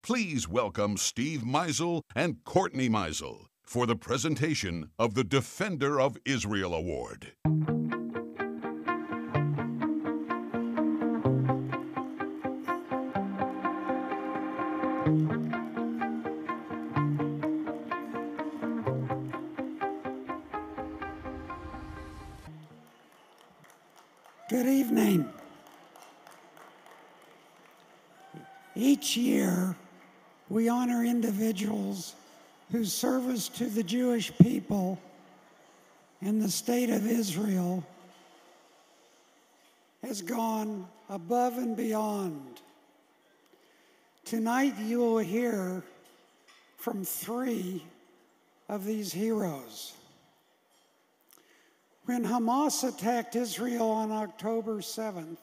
Please welcome Steve Meisel and Courtney Meisel for the presentation of the Defender of Israel Award. Good evening. Each year, we honor individuals whose service to the Jewish people and the state of Israel has gone above and beyond. Tonight, you will hear from 3 of these heroes. When Hamas attacked Israel on October 7th,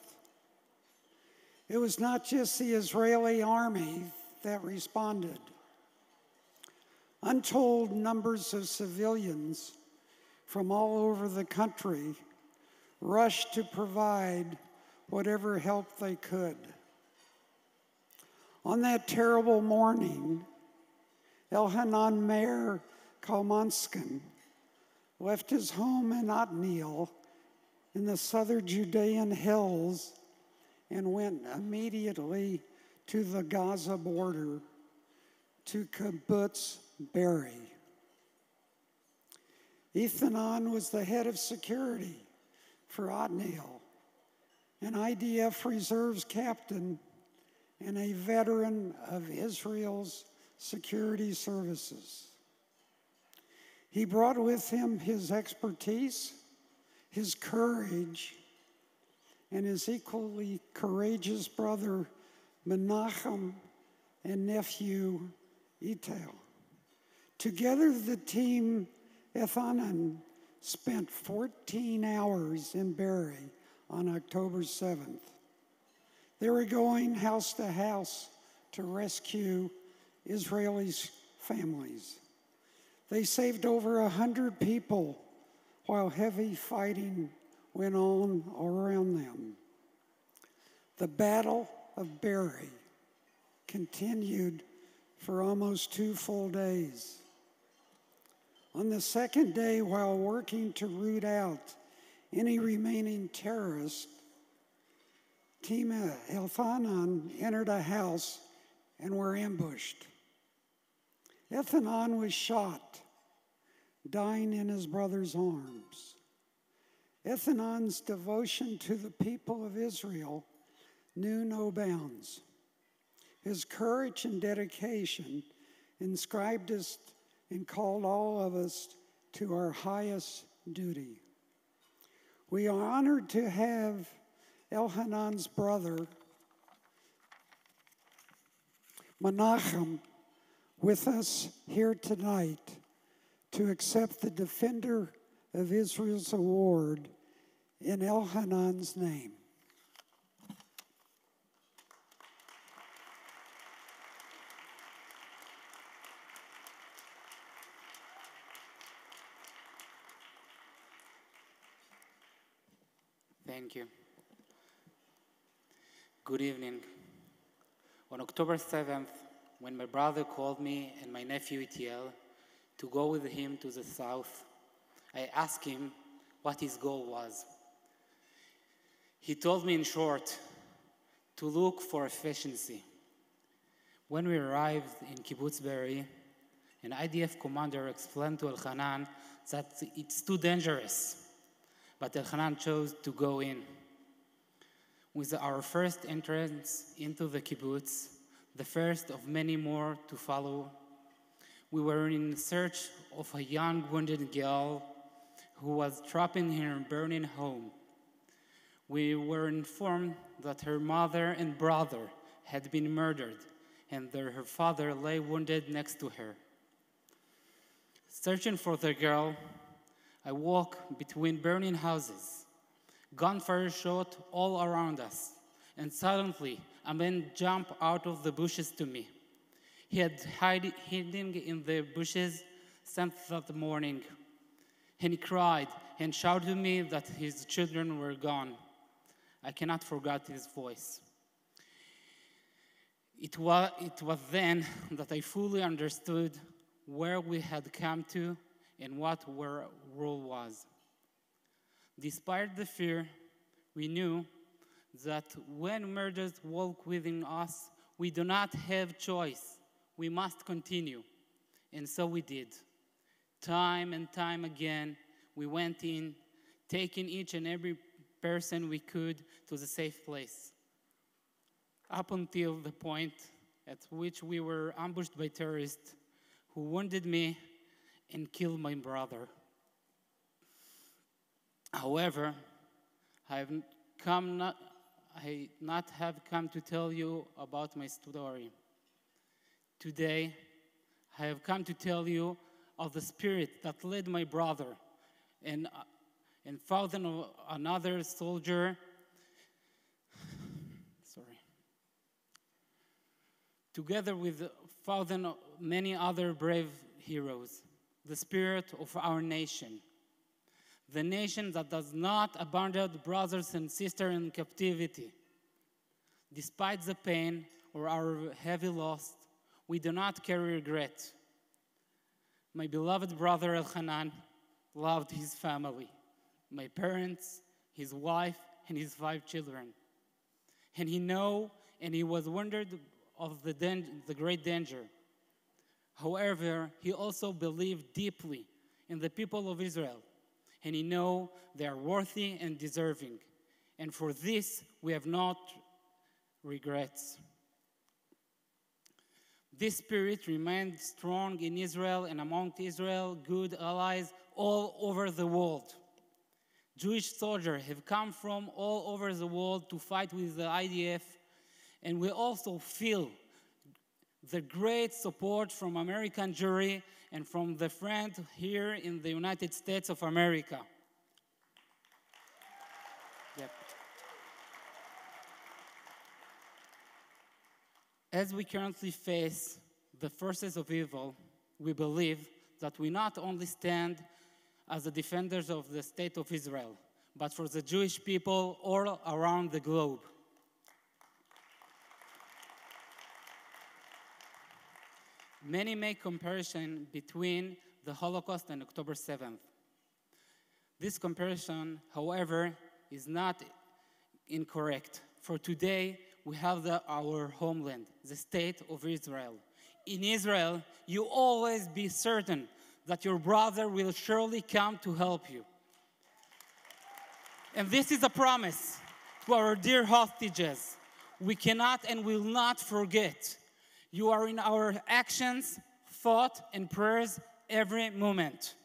it was not just the Israeli army that responded. Untold numbers of civilians from all over the country rushed to provide whatever help they could. On that terrible morning, Elhanan Meir Kalmanskin left his home in Otniel in the southern Judean hills and went immediately to the Gaza border, to Kibbutz Be'eri. Ethanon was the head of security for Otniel, an IDF reserves captain and a veteran of Israel's security services. He brought with him his expertise, his courage, and his equally courageous brother Menachem and nephew Ital. Together, the team Ethanan spent 14 hours in Be'eri on October 7th. They were going house to house to rescue Israeli families. They saved over 100 people while heavy fighting went on around them. The Battle of Be'eri continued for almost 2 full days. On the second day, while working to root out any remaining terrorists, Team Elhanan entered a house and were ambushed. Ethanon was shot, dying in his brother's arms. Ethanon's devotion to the people of Israel knew no bounds. His courage and dedication inscribed us and called all of us to our highest duty. We are honored to have Elhanan's brother, Menachem, with us here tonight to accept the Defender of Israel's Award in Elhanan's name. Thank you. Good evening. On October 7th, when my brother called me and my nephew Itiel to go with him to the south, I asked him what his goal was. He told me in short, to look for efficiency. When we arrived in Kibbutz Be'eri, an IDF commander explained to Elhanan that it's too dangerous, but Elhanan chose to go in. With our first entrance into the kibbutz, the first of many more to follow, we were in search of a young wounded girl who was trapped in her burning home. We were informed that her mother and brother had been murdered and that her father lay wounded next to her. Searching for the girl, I walked between burning houses. Gunfire shot all around us, and suddenly a man jumped out of the bushes to me. He had hidden in the bushes since that morning, and he cried and shouted to me that his children were gone. I cannot forget his voice. It was then that I fully understood where we had come to and what our role was. Despite the fear, we knew that when murders walk within us, we do not have choice. We must continue. And so we did. Time and time again, we went in, taking each and every person we could to the safe place. Up until the point at which we were ambushed by terrorists who wounded me and killed my brother. However, I not have come to tell you about my story. Today, I have come to tell you of the spirit that led my brother and found another soldier. Together with many other brave heroes, the spirit of our nation. The nation that does not abandon brothers and sisters in captivity. Despite the pain or our heavy loss, we do not carry regret. My beloved brother Elchanan loved his family, my parents, his wife, and his 5 children. And he was wondered of the great danger. However, he also believed deeply in the people of Israel, and he knew they are worthy and deserving. And for this, we have not regrets. This spirit remained strong in Israel and among Israel's good allies all over the world. Jewish soldiers have come from all over the world to fight with the IDF, and we also feel the great support from American Jewry and from the friends here in the United States of America. Yep. As we currently face the forces of evil, we believe that we not only stand as the defenders of the state of Israel, but for the Jewish people all around the globe. Many make comparison between the Holocaust and October 7th. This comparison, however, is not incorrect. For today, we have our homeland, the state of Israel. In Israel, you always be certain that your brother will surely come to help you. And this is a promise to our dear hostages. We cannot and will not forget. You are in our actions, thought, and prayers every moment.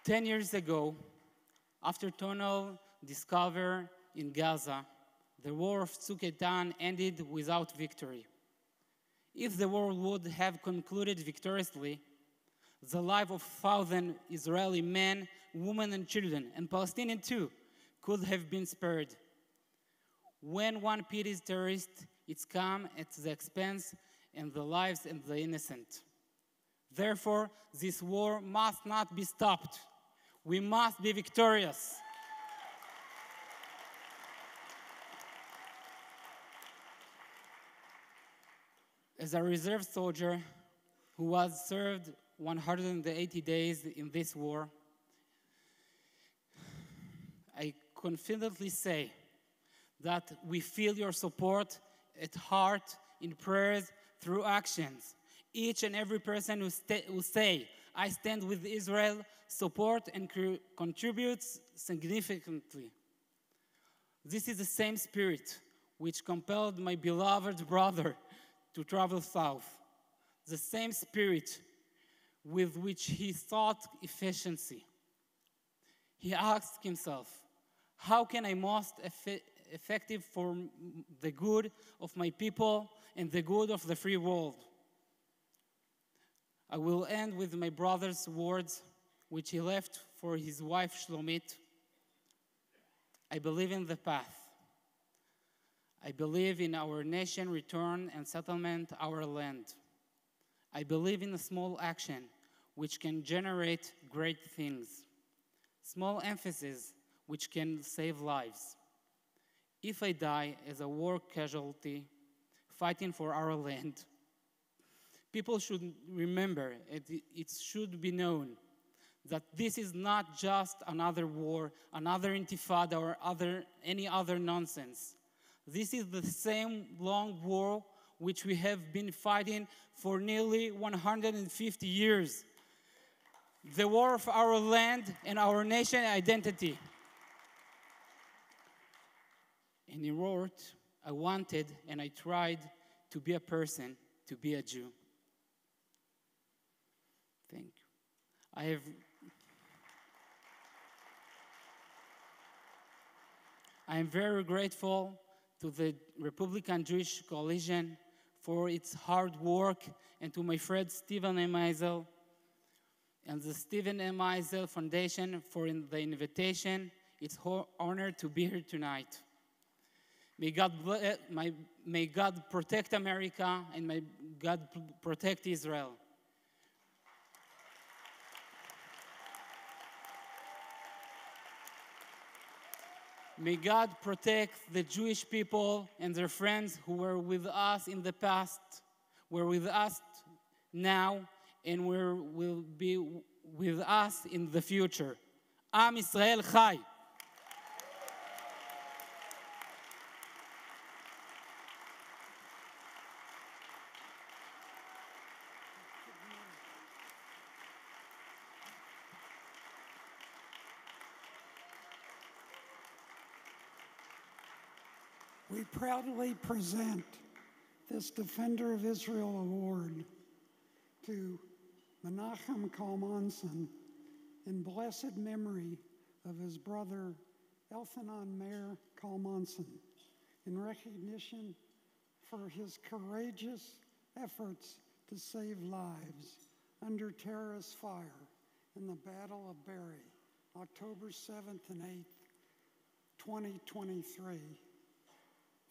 Ten years ago, after tunnel discovered in Gaza, the war of Tzuk ended without victory. If the war would have concluded victoriously, the life of thousands Israeli men, women, and children, and Palestinians too, could have been spared. When one pities terrorists, it's come at the expense of the lives of the innocent. Therefore, this war must not be stopped. We must be victorious. As a reserve soldier who was served 180 days in this war, I confidently say that we feel your support at heart, in prayers, through actions. Each and every person who say, I stand with Israel, support and contributes significantly. This is the same spirit which compelled my beloved brother to travel south. The same spirit with which he sought efficiency. He asked himself, how can I most effective for the good of my people and the good of the free world? I will end with my brother's words, which he left for his wife Shlomit. I believe in the path. I believe in our nation return and settlement our land. I believe in a small action which can generate great things. Small emphasis which can save lives. If I die as a war casualty fighting for our land, people should remember, it should be known, that this is not just another war, another intifada, or any other nonsense. This is the same long war which we have been fighting for nearly 150 years. The war of our land and our nation identity. And in short, I wanted and I tried to be a person, to be a Jew. Thank you. I am very grateful to the Republican Jewish Coalition for its hard work, and to my friend Stephen M. Meisel and the Stephen M. Meisel Foundation for the invitation. It's an honor to be here tonight. May God protect America, and may God protect Israel. May God protect the Jewish people and their friends who were with us in the past, were with us now, and will be with us in the future. Am Israel Chai. We proudly present this Defender of Israel Award to Menachem Kalmanson in blessed memory of his brother Elchanan Meir Kalmanson, in recognition for his courageous efforts to save lives under terrorist fire in the Battle of Berry, October 7th and 8th, 2023.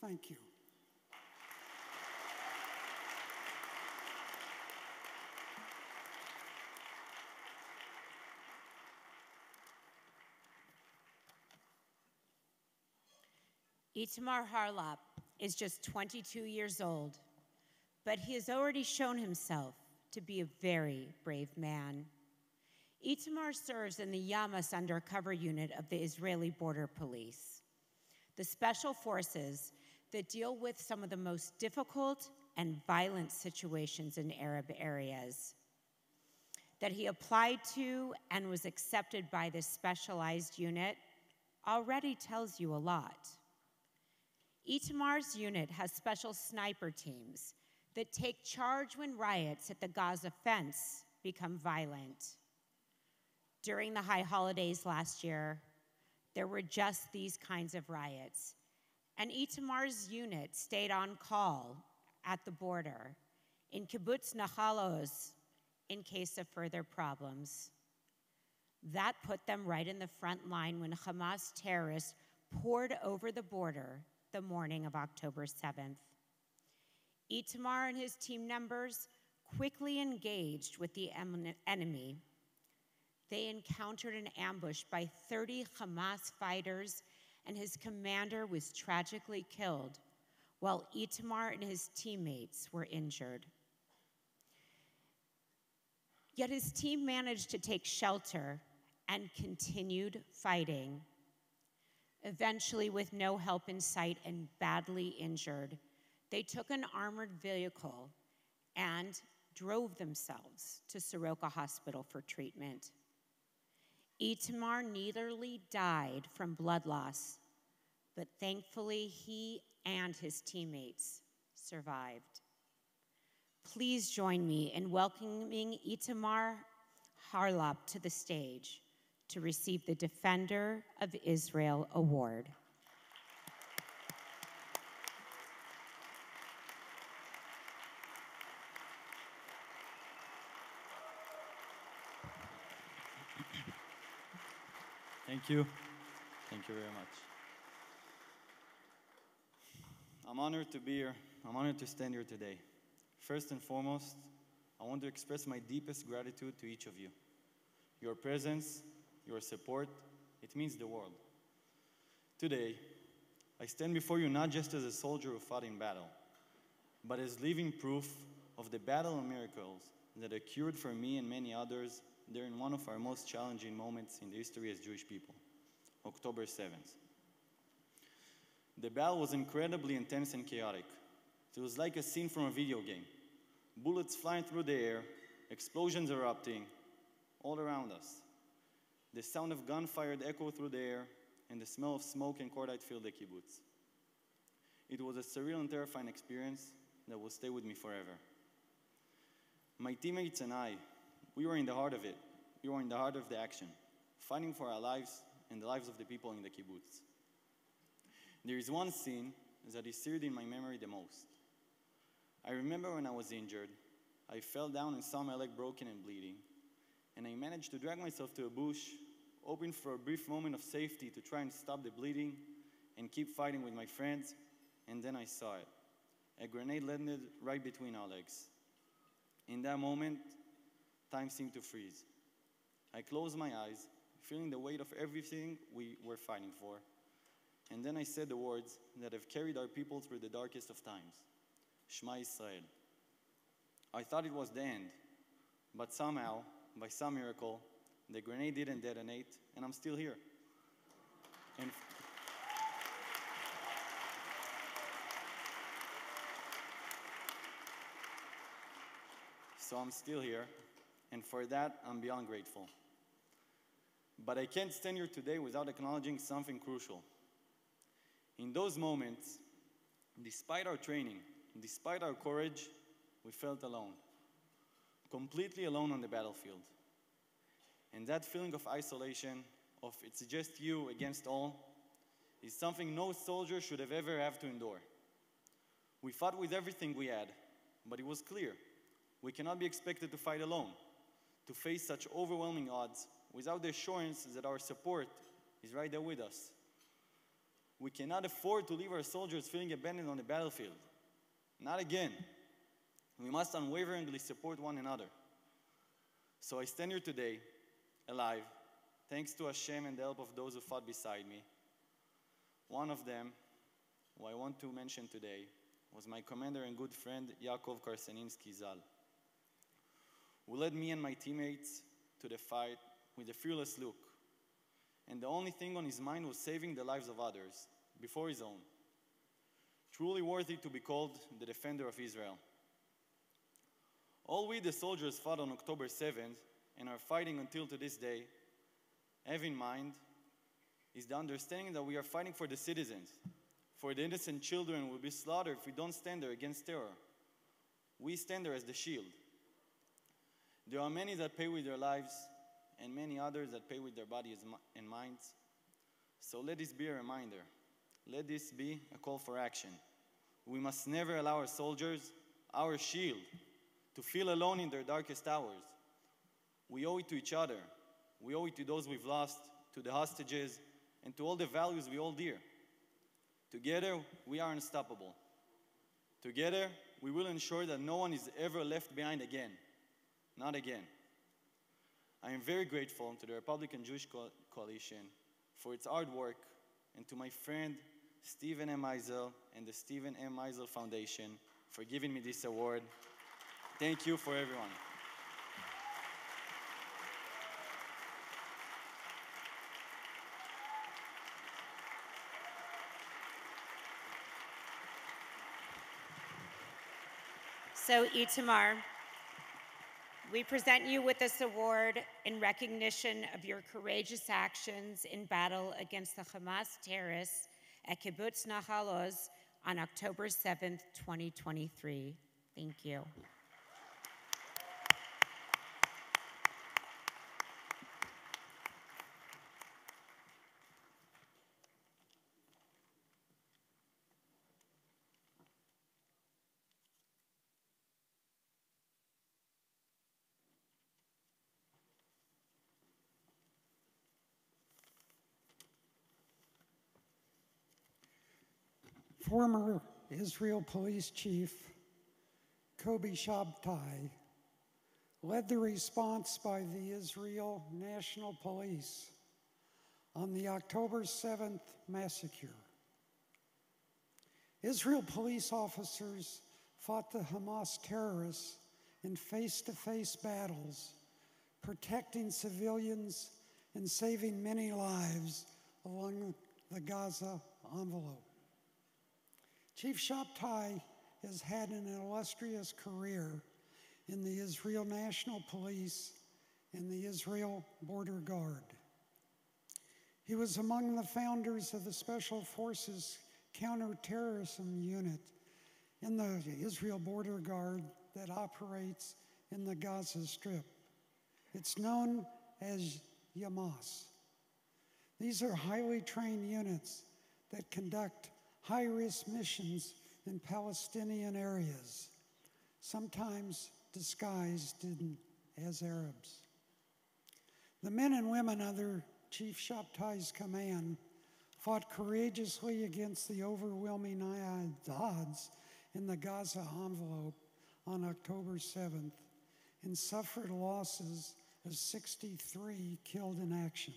Thank you. Itamar Harlop is just 22 years old, but he has already shown himself to be a very brave man. Itamar serves in the Yamas undercover unit of the Israeli Border Police, the special forces that deal with some of the most difficult and violent situations in Arab areas. That he applied to and was accepted by this specialized unit already tells you a lot. Itamar's unit has special sniper teams that take charge when riots at the Gaza fence become violent. During the high holidays last year, there were just these kinds of riots, and Itamar's unit stayed on call at the border in Kibbutz Nachalos in case of further problems. That put them right in the front line when Hamas terrorists poured over the border the morning of October 7th. Itamar and his team members quickly engaged with the enemy. They encountered an ambush by 30 Hamas fighters, and his commander was tragically killed, while Itamar and his teammates were injured. Yet his team managed to take shelter and continued fighting. Eventually, with no help in sight and badly injured, they took an armored vehicle and drove themselves to Soroka Hospital for treatment. Itamar nearly died from blood loss, but thankfully he and his teammates survived. Please join me in welcoming Itamar Harlop to the stage to receive the Defender of Israel Award. Thank you. Thank you very much. I'm honored to be here. I'm honored to stand here today. First and foremost, I want to express my deepest gratitude to each of you. Your presence, your support, it means the world. Today, I stand before you not just as a soldier who fought in battle, but as living proof of the battle and miracles that occurred for me and many others during one of our most challenging moments in the history as Jewish people, October 7th. The battle was incredibly intense and chaotic. It was like a scene from a video game. Bullets flying through the air, explosions erupting all around us. The sound of gunfire echoed through the air, and the smell of smoke and cordite filled the kibbutz. It was a surreal and terrifying experience that will stay with me forever. My teammates and I, we were in the heart of it. We were in the heart of the action, fighting for our lives and the lives of the people in the kibbutz. There is one scene that is seared in my memory the most. I remember when I was injured, I fell down and saw my leg broken and bleeding, and I managed to drag myself to a bush, hoping for a brief moment of safety to try and stop the bleeding and keep fighting with my friends, and then I saw it. A grenade landed right between our legs. In that moment, time seemed to freeze. I closed my eyes, feeling the weight of everything we were fighting for, and then I said the words that have carried our people through the darkest of times, Shema Yisrael. I thought it was the end, but somehow, by some miracle, the grenade didn't detonate, and I'm still here. And so I'm still here, and for that, I'm beyond grateful. But I can't stand here today without acknowledging something crucial. In those moments, despite our training, despite our courage, we felt alone, completely alone on the battlefield. And that feeling of isolation, of it's just you against all, is something no soldier should have ever have to endure. We fought with everything we had, but it was clear we cannot be expected to fight alone, to face such overwhelming odds without the assurance that our support is right there with us. We cannot afford to leave our soldiers feeling abandoned on the battlefield. Not again. We must unwaveringly support one another. So I stand here today, alive, thanks to Hashem and the help of those who fought beside me. One of them, who I want to mention today, was my commander and good friend, Yaakov Karseninski Zal, who led me and my teammates to the fight with a fearless look. And the only thing on his mind was saving the lives of others, before his own. Truly worthy to be called the defender of Israel. All we, the soldiers, fought on October 7th and are fighting until to this day, have in mind is the understanding that we are fighting for the citizens, for the innocent children who will be slaughtered if we don't stand there against terror. We stand there as the shield. There are many that pay with their lives and many others that pay with their bodies and minds. So let this be a reminder. Let this be a call for action. We must never allow our soldiers, our shield, to feel alone in their darkest hours. We owe it to each other. We owe it to those we've lost, to the hostages, and to all the values we hold dear. Together, we are unstoppable. Together, we will ensure that no one is ever left behind again. Not again. I am very grateful to the Republican Jewish Coalition for its hard work, and to my friend Stephen M. Meisel and the Stephen M. Meisel Foundation for giving me this award. Thank you for everyone. So, Itamar, we present you with this award in recognition of your courageous actions in battle against the Hamas terrorists at Kibbutz Nahal Oz on October 7th, 2023. Thank you. Former Israel Police Chief Kobi Shabtai led the response by the Israel National Police on the October 7th massacre. Israel police officers fought the Hamas terrorists in face-to-face battles, protecting civilians and saving many lives along the Gaza envelope. Chief Shabtai has had an illustrious career in the Israel National Police and the Israel Border Guard. He was among the founders of the Special Forces Counterterrorism Unit in the Israel Border Guard that operates in the Gaza Strip. It's known as Hamas. These are highly trained units that conduct high-risk missions in Palestinian areas, sometimes disguised as Arabs. The men and women under Chief Shabtai's command fought courageously against the overwhelming odds in the Gaza envelope on October 7th and suffered losses of 63 killed in action.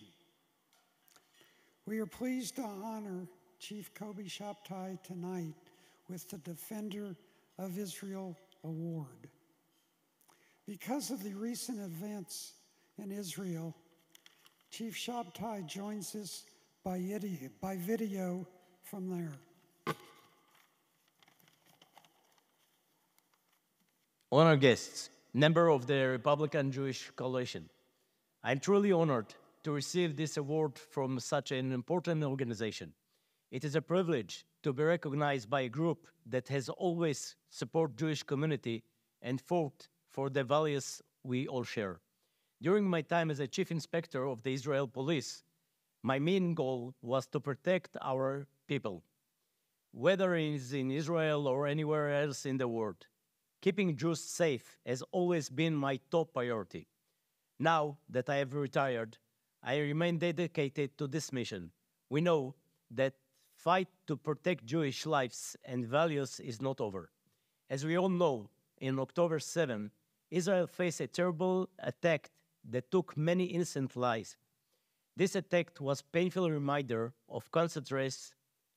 We are pleased to honor Chief Kobi Shabtai tonight with the Defender of Israel Award. Because of the recent events in Israel, Chief Shabtai joins us by video from there. Honored guests, member of the Republican Jewish Coalition, I'm truly honored to receive this award from such an important organization. It is a privilege to be recognized by a group that has always supported Jewish community and fought for the values we all share. During my time as a chief inspector of the Israel police, my main goal was to protect our people, whether it is in Israel or anywhere else in the world. Keeping Jews safe has always been my top priority. Now that I have retired, I remain dedicated to this mission. We know that fight to protect Jewish lives and values is not over. As we all know, in October 7, Israel faced a terrible attack that took many innocent lives. This attack was a painful reminder of constant threats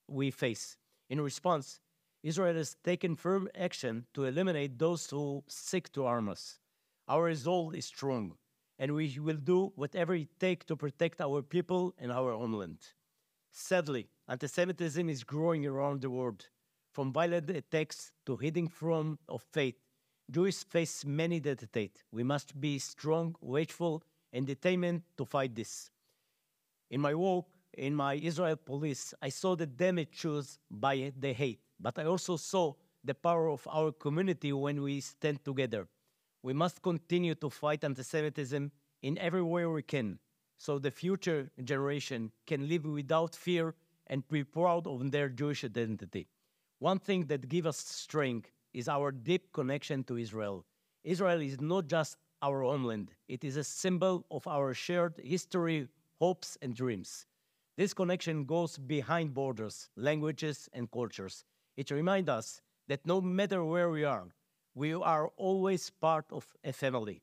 we face. In response, Israel has taken firm action to eliminate those who seek to harm us. Our resolve is strong, and we will do whatever it takes to protect our people and our homeland. Sadly, anti-Semitism is growing around the world. From violent attacks to hiding from of faith, Jews face many that hate. We must be strong, watchful, and determined to fight this. In my work in my Israel police, I saw the damage caused by the hate, but I also saw the power of our community when we stand together. We must continue to fight anti-Semitism in every way we can, so the future generation can live without fear and be proud of their Jewish identity. One thing that gives us strength is our deep connection to Israel. Israel is not just our homeland. It is a symbol of our shared history, hopes, and dreams. This connection goes behind borders, languages, and cultures. It reminds us that no matter where we are always part of a family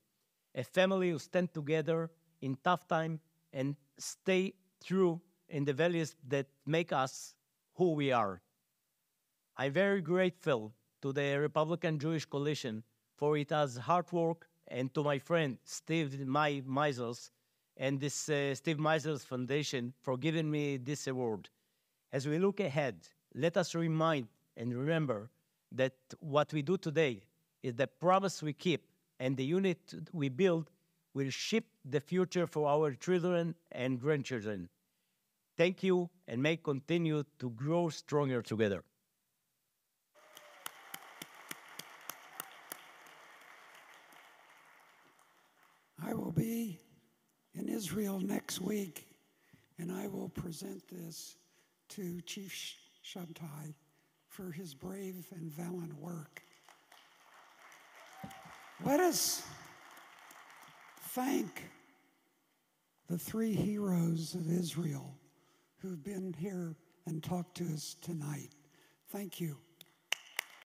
who stand together in tough time and stay true in the values that make us who we are. I'm very grateful to the Republican Jewish Coalition for its hard work, and to my friend Steve Meisels and this Steve Meisels Foundation for giving me this award. As we look ahead, let us remind and remember that what we do today is the promise we keep, and the unit we build will shape the future for our children and grandchildren. Thank you, and may continue to grow stronger together. I will be in Israel next week, and I will present this to Chief Shabtai for his brave and valiant work. Let us thank the three heroes of Israel who've been here and talked to us tonight. Thank you.